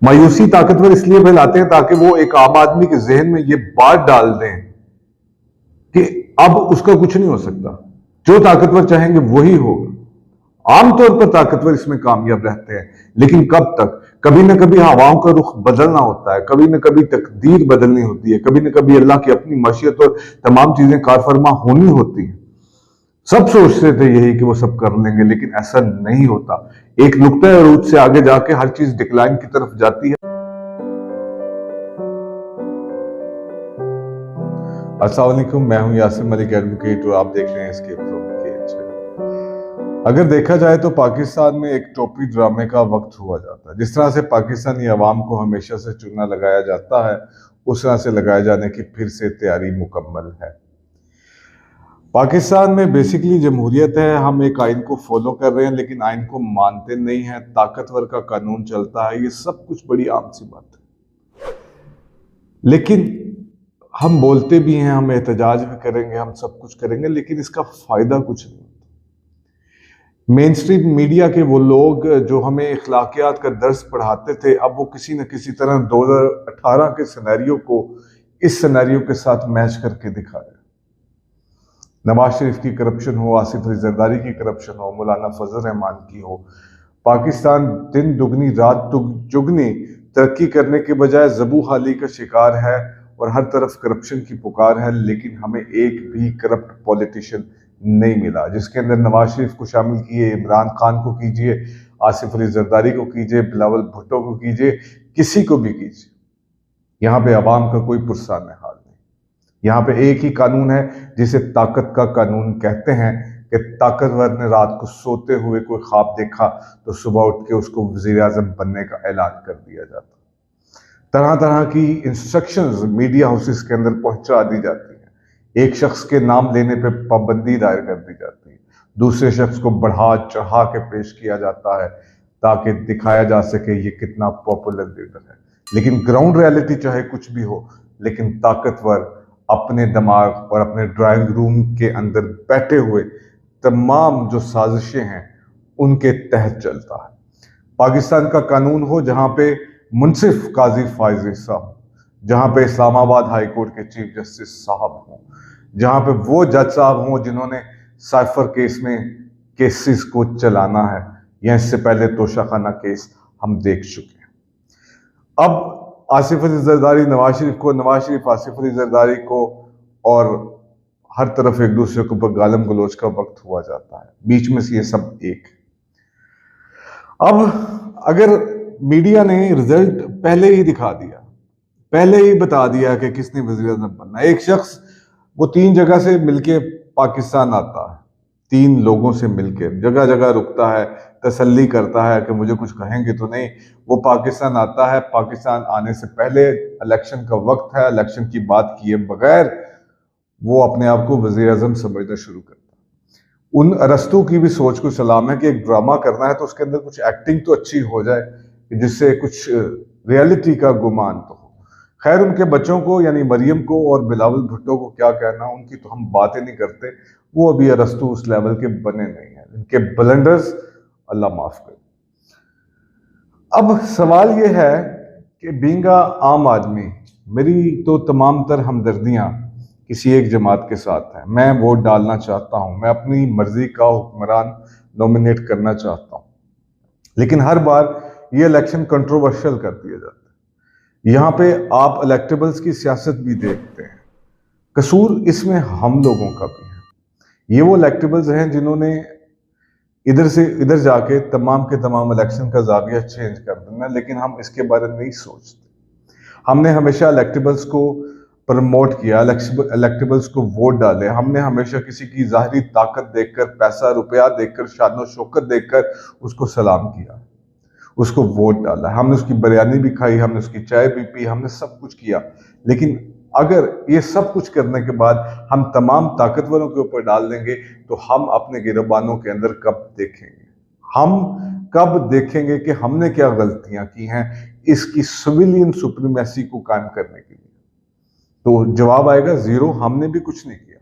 मायूसी ताकतवर इसलिए फैलाते हैं ताकि वो एक आम आदमी के जहन में ये बात डाल दें कि अब उसका कुछ नहीं हो सकता, जो ताकतवर चाहेंगे वही होगा। आमतौर पर ताकतवर इसमें कामयाब रहते हैं, लेकिन कब तक? कभी ना कभी हवाओं का रुख बदलना होता है, कभी ना कभी तकदीर बदलनी होती है, कभी ना कभी अल्लाह की अपनी मशीयत और तमाम चीजें कारफरमा होनी होती हैं। सब सोचते थे यही कि वो सब कर लेंगे, लेकिन ऐसा नहीं होता। एक नुक्ता अरूज से आगे जाके हर चीज डिक्लाइन की तरफ जाती है। अस्सलाम वालेकुम, मैं हूं यासिर मलिक एडवोकेट और आप देख रहे हैं एस्केप फ्रॉम केज। अगर देखा जाए तो पाकिस्तान में एक टोपी ड्रामे का वक्त हुआ जाता है। जिस तरह से पाकिस्तानी अवाम को हमेशा से चूना लगाया जाता है, उस तरह से लगाए जाने की फिर से तैयारी मुकम्मल है। पाकिस्तान में बेसिकली जमहूरियत है, हम एक आइन को फॉलो कर रहे हैं लेकिन आइन को मानते नहीं हैं, ताकतवर का कानून चलता है, ये सब कुछ बड़ी आम सी बात है। लेकिन हम बोलते भी हैं, हम एहतजाज भी करेंगे, हम सब कुछ करेंगे, लेकिन इसका फायदा कुछ नहीं होता। मेन स्ट्रीम मीडिया के वो लोग जो हमें इखलाकियात का दर्स पढ़ाते थे, अब वो किसी न किसी तरह 2018 के सिनेरियो को इस सिनेरियो के साथ मैच करके दिखा रहे हैं। नवाज शरीफ की करप्शन हो, आसिफ अली जरदारी की करप्शन हो, मौलाना फजल रहमान की हो, पाकिस्तान दिन दुगनी रात चुगनी तरक्की करने के बजाय ज़बू हाली का शिकार है और हर तरफ करप्शन की पुकार है। लेकिन हमें एक भी करप्ट पॉलिटिशियन नहीं मिला, जिसके अंदर नवाज शरीफ को शामिल किए, इमरान खान को कीजिए, आसिफ अली जरदारी को कीजिए, बिलावल भुट्टो को कीजिए, किसी को भी कीजिए। यहाँ पे अवाम का कोई पुरसान हाल नहीं। यहाँ पे एक ही कानून है जिसे ताकत का कानून कहते हैं कि ताकतवर ने रात को सोते हुए कोई ख्वाब देखा तो सुबह उठ के उसको वजीर आजम बनने का ऐलान कर दिया जाता। तरह तरह की इंस्ट्रक्शंस मीडिया हाउसेस के अंदर पहुंचा दी जाती है। एक शख्स के नाम लेने पे पाबंदी दायर कर दी जाती है, दूसरे शख्स को बढ़ा चढ़ा के पेश किया जाता है ताकि दिखाया जा सके ये कितना पॉपुलर लीडर है। लेकिन ग्राउंड रियलिटी चाहे कुछ भी हो, लेकिन ताकतवर अपने दिमाग और अपने ड्राइंग रूम के अंदर बैठे हुए तमाम जो साजिशें हैं उनके तहत चलता है। पाकिस्तान का कानून हो जहां पे मुंसिफ काजी फायज साहब, जहां पे इस्लामाबाद हाई कोर्ट के चीफ जस्टिस साहब हों, जहां पे वो जज साहब हों जिन्होंने साइफर केस में केसेस को चलाना है, या इससे पहले तोशाखाना केस हम देख चुके हैं। अब आसिफ अली जरदारी नवाज शरीफ को, नवाज शरीफ आसिफ अली जरदारी को, और हर तरफ एक दूसरे के ऊपर गालम गलोच का वक्त हुआ जाता है। बीच में से ये सब एक। अब अगर मीडिया ने रिजल्ट पहले ही दिखा दिया, पहले ही बता दिया कि किसने वज़ीर आज़म बनना, एक शख्स वो 3 जगह से मिलके पाकिस्तान आता है, 3 लोगों से मिलके जगह जगह रुकता है, तसल्ली करता है कि मुझे कुछ कहेंगे तो नहीं। वो पाकिस्तान आता है, पाकिस्तान आने से पहले इलेक्शन का वक्त है, इलेक्शन की बात किए बगैर वो अपने आप को वज़ीर आज़म समझना शुरू करता है। उन अरस्तू की भी सोच को सलाम है कि एक ड्रामा करना है तो उसके अंदर कुछ एक्टिंग तो अच्छी हो जाए जिससे कुछ रियलिटी का गुमान तो हो। खैर, उनके बच्चों को यानी मरियम को और बिलावल भुट्टो को क्या कहना, उनकी तो हम बातें नहीं करते, वो अभी अरस्तू उस लेवल के बने नहीं हैं। इनके ब्लंडर्स अल्लाह माफ करे। अब सवाल ये है कि बींगा आम आदमी, मेरी तो तमाम तर हमदर्दियां किसी एक जमात के साथ है। मैं वोट डालना चाहता हूं, मैं अपनी मर्जी का हुक्मरान नॉमिनेट करना चाहता हूं, लेकिन हर बार ये इलेक्शन कंट्रोवर्शियल कर दिया जाता है। यहाँ पे आप इलेक्टेबल्स की सियासत भी देखते हैं, कसूर इसमें हम लोगों का भी है। ये वो इलेक्टेबल्स हैं जिन्होंने इधर से इधर जाके तमाम के तमाम इलेक्शन का जाविया चेंज कर देना, लेकिन हम इसके बारे में नहीं सोचते। हमने हमेशा इलेक्टेबल्स को प्रमोट किया, इलेक्टेबल्स को वोट डाले। हमने हमेशा किसी की ज़ाहिरी ताकत देखकर, पैसा रुपया देखकर, शान शौकत देखकर उसको सलाम किया, उसको वोट डाला। हमने उसकी बिरयानी भी खाई, हमने उसकी चाय भी पी, हमने सब कुछ किया। लेकिन अगर ये सब कुछ करने के बाद हम तमाम ताकतवरों के ऊपर डाल देंगे तो हम अपने गिरबानों के अंदर कब देखेंगे? हम कब देखेंगे कि हमने क्या गलतियां की हैं इसकी सिविलियन सुप्रीमेसी को कायम करने के लिए? तो जवाब आएगा जीरो। हमने भी कुछ नहीं किया,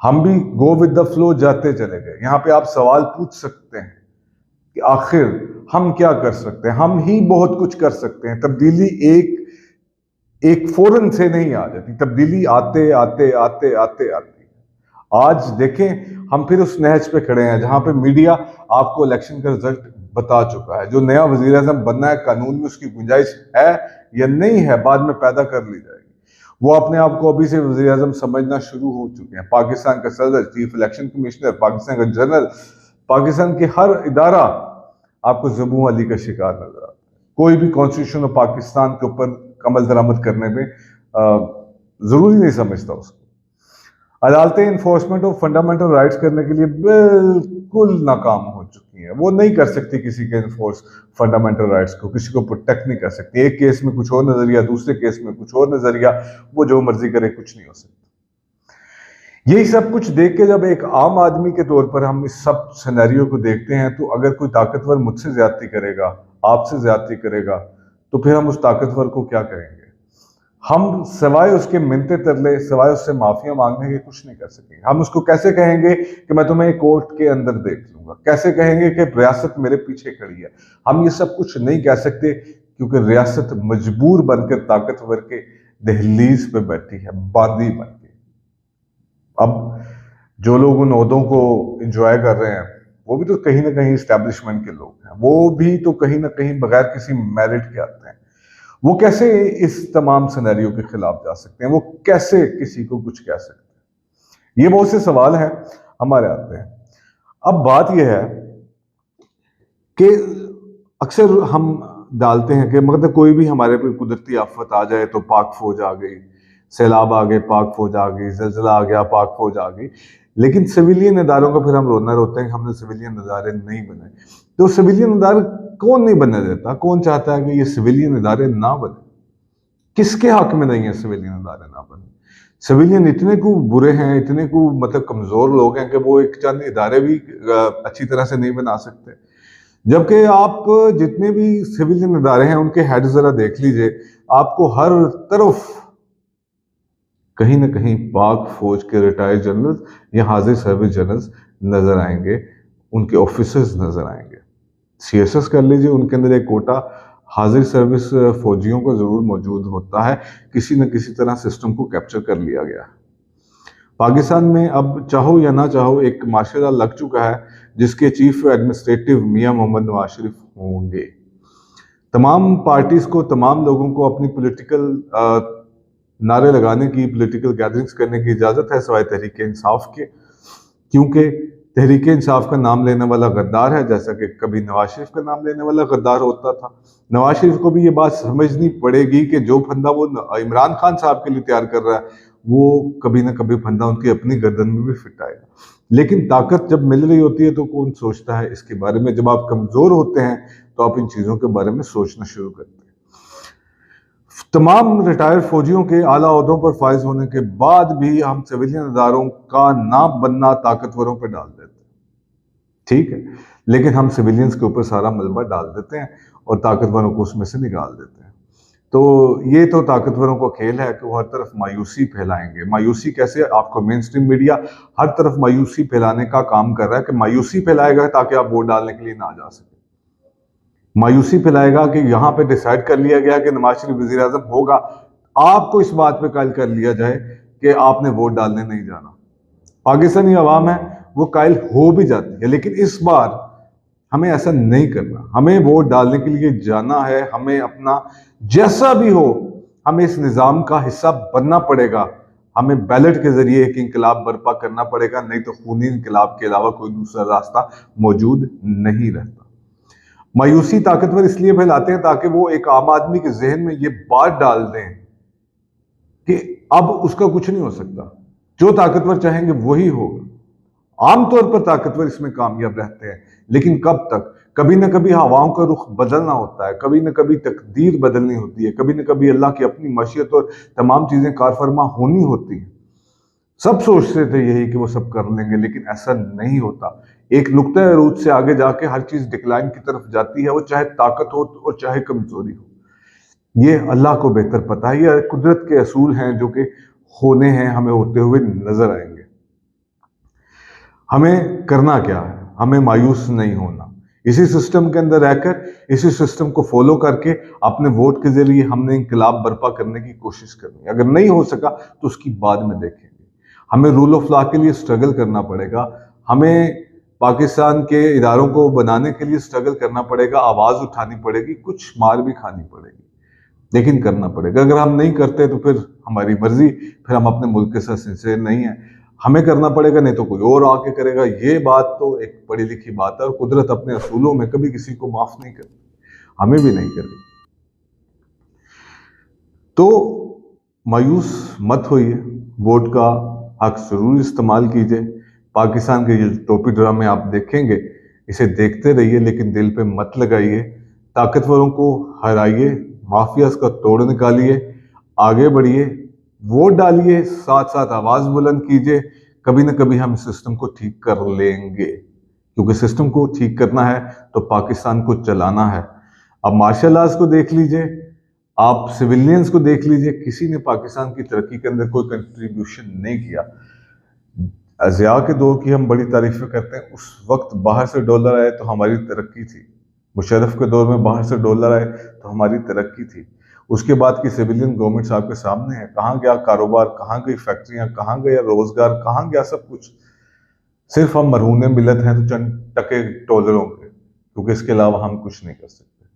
हम भी गो विद द फ्लो जाते चले गए। यहाँ पे आप सवाल पूछ सकते हैं कि आखिर हम क्या कर सकते हैं? हम ही बहुत कुछ कर सकते हैं। तब्दीली एक फौरन से नहीं आ जाती, तब्दीली आते आते आते आते आती। आज देखें, हम फिर उस नहज पे खड़े हैं जहां पे मीडिया आपको इलेक्शन का रिजल्ट बता चुका है। जो नया वजीर आज़म बनना है, कानून में उसकी गुंजाइश है या नहीं है, बाद में पैदा कर ली जाएगी। वो अपने आप को अभी से वजीर आज़म समझना शुरू हो चुके हैं। पाकिस्तान का सदर, चीफ इलेक्शन कमिश्नर, पाकिस्तान का जनरल, पाकिस्तान के हर इदारा आपको ज़बू अली का शिकार नजर आता है। कोई भी कॉन्स्टिट्यूशन ऑफ पाकिस्तान के ऊपर अमल दरामद करने में जरूरी नहीं समझता उसको। अदालतें इन्फोर्समेंट ऑफ फंडामेंटल राइट्स करने के लिए बिल्कुल नाकाम हो चुकी हैं। वो नहीं कर सकती किसी के इन्फोर्स फंडामेंटल राइट्स को, किसी को प्रोटेक्ट नहीं कर सकती। एक केस में कुछ और नजरिया, दूसरे केस में कुछ और नजरिया, वो जो मर्जी करे, कुछ नहीं हो सकता। यही सब कुछ देख के जब एक आम आदमी के तौर पर हम इस सब सिनेरियो को देखते हैं, तो अगर कोई ताकतवर मुझसे ज्यादती करेगा, आपसे ज्यादती करेगा, तो फिर हम उस ताकतवर को क्या करेंगे? हम सिवाय उसके मिन्नते तरले, सिवाय उससे माफिया मांगने के कुछ नहीं कर सकेंगे। हम उसको कैसे कहेंगे कि मैं तुम्हें कोर्ट के अंदर देख लूंगा? कैसे कहेंगे कि रियासत मेरे पीछे खड़ी है? हम ये सब कुछ नहीं कह सकते, क्योंकि रियासत मजबूर बनकर ताकतवर के दहलीज पे बैठी है, बांदी बन के। अब जो लोग उन ओहदों को एंजॉय कर रहे हैं, वो भी तो कहीं ना कहीं इस्टेब्लिशमेंट के लोग हैं। वो भी तो कहीं ना कहीं बगैर किसी मेरिट के आते हैं। वो कैसे इस तमाम सिनेरियो के खिलाफ जा सकते हैं? वो कैसे किसी को कुछ कह सकते हैं? ये बहुत से सवाल हैं हमारे आते हैं। अब बात यह है कि अक्सर हम डालते हैं कि मतलब कोई भी हमारे पे कुदरती आफत आ जाए तो पाक फौज आ गई, सैलाब आ गए, पाक फौज आ गई, जलजला आ गया, पाक फौज आ गई। लेकिन सिविलियन इदारों का फिर हम रोना रोते हैं कि हमने सिविलियन इदारे नहीं बनाए। तो सिविलियन इदारे कौन नहीं बनने देता? कौन चाहता है कि ये सिविलियन इदारे ना बने? किसके हक में नहीं है सिविलियन इदारे ना बने? सिविलियन इतने को बुरे हैं, इतने को मतलब कमजोर लोग हैं कि वो एक चंद इदारे भी अच्छी तरह से नहीं बना सकते। जबकि आप जितने भी सिविलियन इदारे हैं, उनके हेड जरा देख लीजिए, आपको हर तरफ कहीं ना कहीं पाक फौज के रिटायर्ड जनरल या हाजिर सर्विस जनरल्स नजर आएंगे, उनके ऑफिसर्स नजर आएंगे। सीएसएस कर लीजिए, उनके अंदर एक कोटा हाजिर सर्विस फौजियों को जरूर मौजूद होता है। किसी न किसी तरह सिस्टम को कैप्चर कर लिया गया है। पाकिस्तान में अब चाहो या ना चाहो एक मार्शल लॉ लग चुका है, जिसके चीफ एडमिनिस्ट्रेटिव मियां मोहम्मद नवाज शरीफ होंगे। तमाम पार्टीज को, तमाम लोगों को अपनी पॉलिटिकल नारे लगाने की, पॉलिटिकल गैदरिंग्स करने की इजाजत है, सिवाय तहरीक इंसाफ के। क्योंकि तहरीक इंसाफ का नाम लेने वाला गद्दार है, जैसा कि कभी नवाज शरीफ का नाम लेने वाला गद्दार होता था। नवाज शरीफ को भी ये बात समझनी पड़ेगी कि जो फंदा वो इमरान खान साहब के लिए तैयार कर रहा है, वो कभी ना कभी फंदा उनकी अपनी गर्दन में भी फिट आएगा। लेकिन ताकत जब मिल रही होती है तो कौन सोचता है इसके बारे में? जब आप कमजोर होते हैं तो आप इन चीजों के बारे में सोचना शुरू करते हैं। तमाम रिटायर्ड फौजियों के आला ओहदों पर फाइज होने के बाद भी हम सिविलियन इदारों का ना बनना ताकतवरों पर डाल देते हैं, ठीक है, लेकिन हम सिविलियंस के ऊपर सारा मलबा डाल देते हैं और ताकतवरों को उसमें से निकाल देते हैं। तो ये तो ताकतवरों का खेल है कि वो हर तरफ मायूसी फैलाएंगे। मायूसी कैसे? आपको मेन स्ट्रीम मीडिया हर तरफ मायूसी फैलाने का काम कर रहा है कि मायूसी फैलाएगा ताकि आप वोट डालने के लिए ना जा सके। मायूसी फैलाएगा कि यहां पे डिसाइड कर लिया गया कि नवाज शरीफ वजीर आजम होगा, आपको इस बात पे कायल कर लिया जाए कि आपने वोट डालने नहीं जाना। पाकिस्तानी अवाम है, वो कायल हो भी जाती है, लेकिन इस बार हमें ऐसा नहीं करना। हमें वोट डालने के लिए जाना है। हमें अपना जैसा भी हो, हमें इस निज़ाम का हिस्सा बनना पड़ेगा। हमें बैलेट के जरिए एक इंकलाब बर्पा करना पड़ेगा, नहीं तो खूनी इंकलाब के अलावा कोई दूसरा रास्ता मौजूद नहीं रहता। मायूसी ताकतवर इसलिए फैलाते हैं ताकि वो एक आम आदमी के जहन में ये बात डाल दें कि अब उसका कुछ नहीं हो सकता, जो ताकतवर चाहेंगे वही होगा। आमतौर पर ताकतवर इसमें कामयाब रहते हैं, लेकिन कब तक? कभी ना कभी हवाओं का रुख बदलना होता है, कभी ना कभी तकदीर बदलनी होती है, कभी ना कभी अल्लाह की अपनी मशीयत और तमाम चीजें कारफरमा होनी होती हैं। सब सोचते थे यही कि वो सब कर लेंगे, लेकिन ऐसा नहीं होता। एक नुक्ता अरूज से आगे जाके हर चीज डिक्लाइन की तरफ जाती है, वो चाहे ताकत हो और चाहे कमजोरी हो। ये अल्लाह को बेहतर पता है। ये कुदरत के असूल हैं जो कि होने हैं, हमें होते हुए नजर आएंगे। हमें करना क्या है? हमें मायूस नहीं होना। इसी सिस्टम के अंदर रहकर इसी सिस्टम को फॉलो करके अपने वोट के जरिए हमने इंकलाब बर्पा करने की कोशिश करनी है। अगर नहीं हो सका तो उसकी बाद में देखेंगे। हमें रूल ऑफ लॉ के लिए स्ट्रगल करना पड़ेगा, हमें पाकिस्तान के इदारों को बनाने के लिए स्ट्रगल करना पड़ेगा, आवाज उठानी पड़ेगी, कुछ मार भी खानी पड़ेगी, लेकिन करना पड़ेगा। अगर हम नहीं करते तो फिर हमारी मर्जी, फिर हम अपने मुल्क के साथ सिंसियर नहीं है। हमें करना पड़ेगा, नहीं तो कोई और आके करेगा। ये बात तो एक पढ़ी लिखी बात है और कुदरत अपने असूलों में कभी किसी को माफ नहीं करती, हमें भी नहीं करेगी। तो मायूस मत होइए, वोट का हक जरूर इस्तेमाल कीजिए। पाकिस्तान के ये टोपी ड्रामे आप देखेंगे, इसे देखते रहिए, लेकिन दिल पे मत लगाइए। ताकतवरों को हराइए, माफियाज का तोड़ निकालिए, आगे बढ़िए, वोट डालिए, साथ साथ आवाज बुलंद कीजिए। कभी ना कभी हम सिस्टम को ठीक कर लेंगे, क्योंकि सिस्टम को ठीक करना है तो पाकिस्तान को चलाना है। अब मार्शल आर्ट्स को देख लीजिए, आप सिविलियंस को देख लीजिए, किसी ने पाकिस्तान की तरक्की के अंदर कोई कंट्रीब्यूशन नहीं किया। अजिया के दौर की हम बड़ी तारीफें करते हैं, उस वक्त बाहर से डॉलर आए तो हमारी तरक्की थी। मुशर्रफ के दौर में बाहर से डॉलर आए तो हमारी तरक्की थी। उसके बाद की सिविलियन गवर्नमेंट्स आपके सामने है, कहाँ गया कारोबार, कहाँ गई फैक्ट्रियां, कहाँ गया रोजगार, कहाँ गया सब कुछ। सिर्फ हम मरहून मिलत हैं तो चंद टके डॉलरों के, क्योंकि इसके अलावा हम कुछ नहीं कर सकते।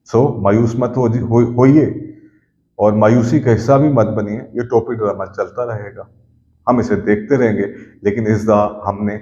सो मायूस मत होइए और मायूसी का हिस्सा भी मत बनिए। ये टोपी ड्रामा चलता रहेगा, हम इसे देखते रहेंगे, लेकिन इस दफा हमने